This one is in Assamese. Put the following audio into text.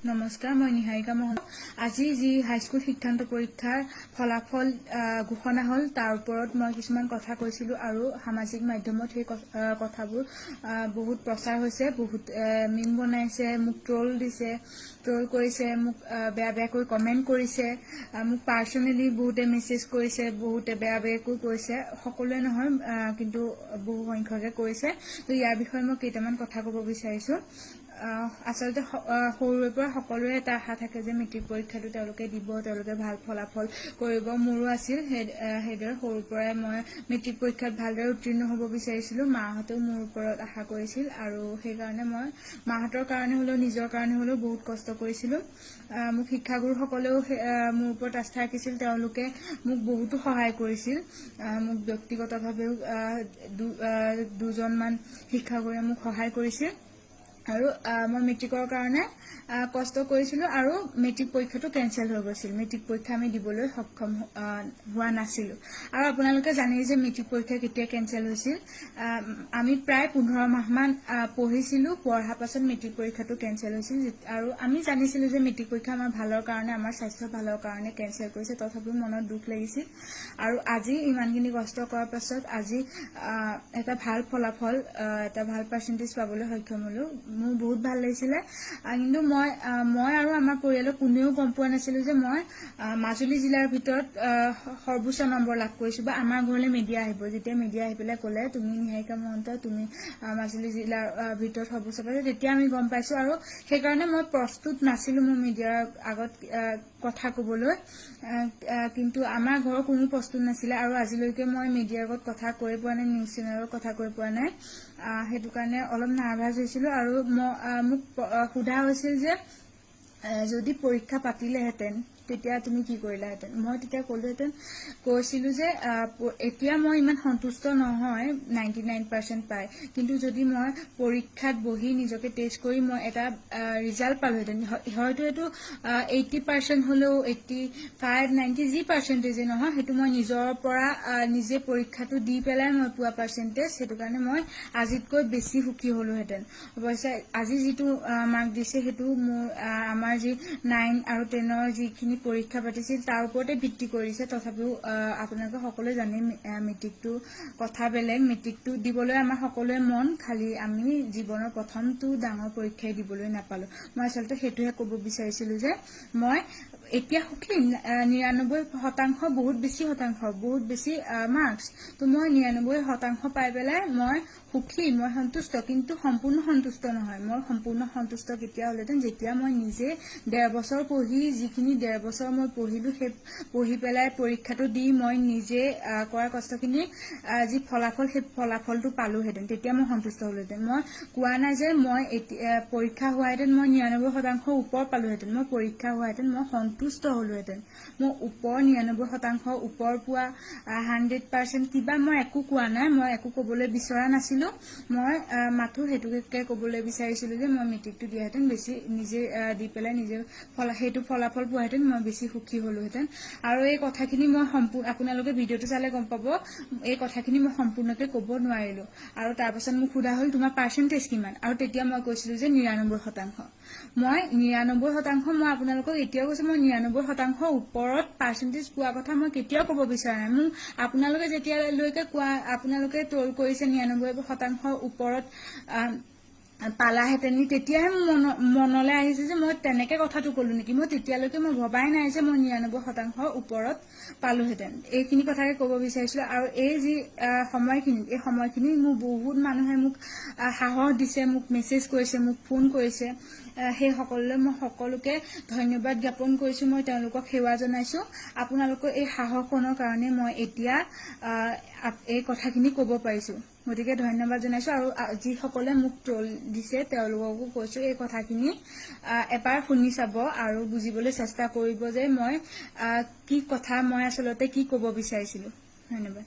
নমস্কাৰ, মই নিহাৰিকা মহন্ত। আজি যি হাইস্কুল শিক্ষান্ত পৰীক্ষাৰ ফলাফল ঘোষণা হ'ল তাৰ ওপৰত মই কিছুমান কথা কৈছিলোঁ আৰু সামাজিক মাধ্যমত সেই কথাবোৰ বহুত প্ৰচাৰ হৈছে, বহুত মিম বনাইছে, মোক ট্ৰল দিছে, ট্ৰল কৰিছে, মোক বেয়াকৈ কমেণ্ট কৰিছে, মোক পাৰ্চনেলি বহুতে মেছেজ কৰিছে, বহুতে বেয়াকৈ কৈছে, সকলোৱে নহয় কিন্তু বহু সংখ্যকে কৰিছে। তো ইয়াৰ বিষয়ে মই কেইটামান কথা ক'ব বিচাৰিছোঁ। আচলতে সৰুৰে পৰা সকলোৰে এটা আশা থাকে যে মেট্ৰিক পৰীক্ষাটো তেওঁলোকে দিব, তেওঁলোকে ভাল ফলাফল কৰিব। মোৰো আছিল সেইদৰে সৰুৰ পৰাই মই মেট্ৰিক পৰীক্ষাত ভালদৰে উত্তীৰ্ণ হ'ব বিচাৰিছিলোঁ। মাহঁতেও মোৰ ওপৰত আশা কৰিছিল আৰু সেইকাৰণে মই মাহঁতৰ কাৰণে হ'লেও নিজৰ কাৰণে হ'লেও বহুত কষ্ট কৰিছিলোঁ। মোক শিক্ষাগুৰুসকলেও মোৰ ওপৰত আস্থা ৰাখিছিল, তেওঁলোকে মোক বহুতো সহায় কৰিছিল। মোক ব্যক্তিগতভাৱেও দুজনমান শিক্ষাগুৰুৱে মোক সহায় কৰিছিল আৰু মই মেট্ৰিকৰ কাৰণে কষ্ট কৰিছিলোঁ আৰু মেট্ৰিক পৰীক্ষাটো কেঞ্চেল হৈ গৈছিল। মেট্ৰিক পৰীক্ষা আমি দিবলৈ সক্ষম হোৱা নাছিলোঁ। আৰু আপোনালোকে জানেই যে মেট্ৰিক পৰীক্ষা কেতিয়া কেঞ্চেল হৈছিল। আমি প্ৰায় 15 মাহমান পঢ়িছিলোঁ, পঢ়াৰ পাছত মেট্ৰিক পৰীক্ষাটো কেঞ্চেল হৈছিল। আৰু আমি জানিছিলোঁ যে মেট্ৰিক পৰীক্ষা আমাৰ ভালৰ কাৰণে, আমাৰ স্বাস্থ্য ভালৰ কাৰণে কেঞ্চেল কৰিছে, তথাপিও মনত দুখ লাগিছিল। আৰু আজি ইমানখিনি কষ্ট কৰাৰ পাছত আজি এটা ভাল ফলাফল, এটা ভাল পাৰ্চেণ্টেজ পাবলৈ সক্ষম হ'লোঁ। মোৰ বহুত ভাল লাগিছিলে। কিন্তু মই আৰু আমাৰ পৰিয়ালৰ কোনেও গম পোৱা নাছিলোঁ যে মই মাজুলী জিলাৰ ভিতৰত সৰ্বোচ্চ নম্বৰ লাভ কৰিছোঁ বা আমাৰ ঘৰলৈ মিডিয়া আহিব। যেতিয়া মিডিয়া আহি পেলাই ক'লে তুমি নিহাৰিকা মহন্ত, তুমি মাজুলী জিলাৰ ভিতৰত সৰ্বোচ্চ পাইছা, তেতিয়া আমি গম পাইছোঁ। আৰু সেইকাৰণে মই প্ৰস্তুত নাছিলোঁ মোৰ মিডিয়াৰ আগত কথা ক'বলৈ। কিন্তু আমাৰ ঘৰৰ কোনো প্ৰস্তুত নাছিলে আৰু আজিলৈকে মই মিডিয়াৰ আগত কথা কৈ পোৱা নাই, নিউজ চেনেলত কথা কৈ পোৱা নাই। সেইটো কাৰণে অলপ নাৰ্ভাছ হৈছিলোঁ। আৰু মোক সোধা হৈছিল যে যদি পৰীক্ষা পাতিলেহেঁতেন তেতিয়া তুমি কি কৰিলাহেঁতেন। মই তেতিয়া কৈছিলোঁ যে এতিয়া মই ইমান সন্তুষ্ট নহয় 99% পাই, কিন্তু যদি মই পৰীক্ষাত বহি নিজকে টেষ্ট কৰি মই এটা ৰিজাল্ট পালোহেঁতেন, হয়তো এইটো 80% হ'লেও 85, 90 যি পাৰ্চেণ্টেজে নহয়, সেইটো মই নিজৰ পৰা নিজে পৰীক্ষাটো দি পেলাই মই পোৱা পাৰ্চেণ্টেজ, সেইটো কাৰণে মই আজিতকৈ বেছি সুখী হ'লোহেঁতেন। অৱশ্যে আজি যিটো মাৰ্ক দিছে সেইটো মোৰ আমাৰ যি 9 আৰু 10ৰ যিখিনি পৰীক্ষা পাতিছিল তাৰ ওপৰতে ভিত্তি কৰিছে। তথাপিও আপোনালোকে সকলোৱে জানে মেট্ৰিকটো কথা বেলেগ। মেট্ৰিকটো দিবলৈ আমাৰ সকলোৱে মন, খালি আমি জীৱনৰ প্ৰথমটো ডাঙৰ পৰীক্ষাই দিবলৈ নাপালোঁ। মই আচলতে সেইটোহে ক'ব বিচাৰিছিলোঁ যে মই এতিয়া সুখী। 99% বহুত বেছি শতাংশ, বহুত বেছি মাৰ্কছ। তো মই 99% পাই পেলাই মই সুখী, মই সন্তুষ্ট, কিন্তু সম্পূৰ্ণ সন্তুষ্ট নহয়। মই সম্পূৰ্ণ সন্তুষ্ট কেতিয়া হ'লহেঁতেন যেতিয়া মই নিজে 1.5 বছৰ পঢ়ি, যিখিনি 1.5 বছৰ মই পঢ়িলোঁ, সেই পঢ়ি পেলাই পৰীক্ষাটো দি মই নিজে কৰা কষ্টখিনি যি ফলাফল, সেই ফলাফলটো পালোহেঁতেন, তেতিয়া মই সন্তুষ্ট হ'লোহেঁতেন। মই কোৱা নাই যে মই পৰীক্ষা হোৱাহেঁতেন মই 99% ওপৰ পালোহেঁতেন। মই পৰীক্ষা হোৱাহেঁতেন মই সন্তুষ্ট হ'লোহেঁতেন। মই ওপৰ 99% ওপৰ পোৱা 100% কিবা মই একো কোৱা নাই, মই একো ক'বলৈ বিচৰা নাছিলোঁ। মই মাথো সেইটোকে ক'বলৈ বিচাৰিছিলোঁ যে মই মেট্ৰিকটো দিয়াহেঁতেন, বেছি নিজে দি পেলাই নিজে সেইটো ফলাফল পোৱাহেঁতেন মই বেছি সুখী হ'লোহেঁতেন। আৰু এই কথাখিনি মই আপোনালোকে ভিডিঅ'টো চালে গম পাব, এই কথাখিনি মই সম্পূৰ্ণকৈ ক'ব নোৱাৰিলোঁ। আৰু তাৰপাছত মোক সোধা হ'ল তোমাৰ পাৰ্চেণ্টেজ কিমান, আৰু তেতিয়া মই কৈছিলোঁ যে 99%। মই 99%, মই আপোনালোকক এতিয়াও কৈছোঁ, মই 99% ওপৰত পাৰ্চেণ্টেজ পোৱা কথা মই কেতিয়াও ক'ব বিচৰা নাই। মোক আপোনালোকে যেতিয়ালৈকে আপোনালোকে ট্ৰল কৰিছে 99% ওপৰত পালাহেঁতেন, তেতিয়াহে মোৰ মনলৈ আহিছে যে মই তেনেকৈ কথাটো ক'লোঁ নেকি। তেতিয়ালৈকে মই ভবাই নাই যে মই 99% ওপৰত পালোহেঁতেন। এইখিনি কথাকে ক'ব বিচাৰিছিলোঁ। আৰু এই যি সময়খিনি মোক বহুত মানুহে মোক সাহস দিছে, মোক মেছেজ কৰিছে, মোক ফোন কৰিছে। সেই সকলোলৈ মই সকলোকে ধন্যবাদ জ্ঞাপন কৰিছোঁ, মই তেওঁলোকক সেৱা জনাইছোঁ। আপোনালোকৰ এই সাহসখনৰ কাৰণে মই এতিয়া এই কথাখিনি ক'ব পাৰিছোঁ, গতিকে ধন্যবাদ জনাইছোঁ। আৰু যিসকলে মোক ট্ৰল দিছে তেওঁলোককো কৈছোঁ এই কথাখিনি এবাৰ শুনি চাব আৰু বুজিবলৈ চেষ্টা কৰিব যে মই কি কথা, মই আচলতে কি ক'ব বিচাৰিছিলোঁ। ধন্যবাদ।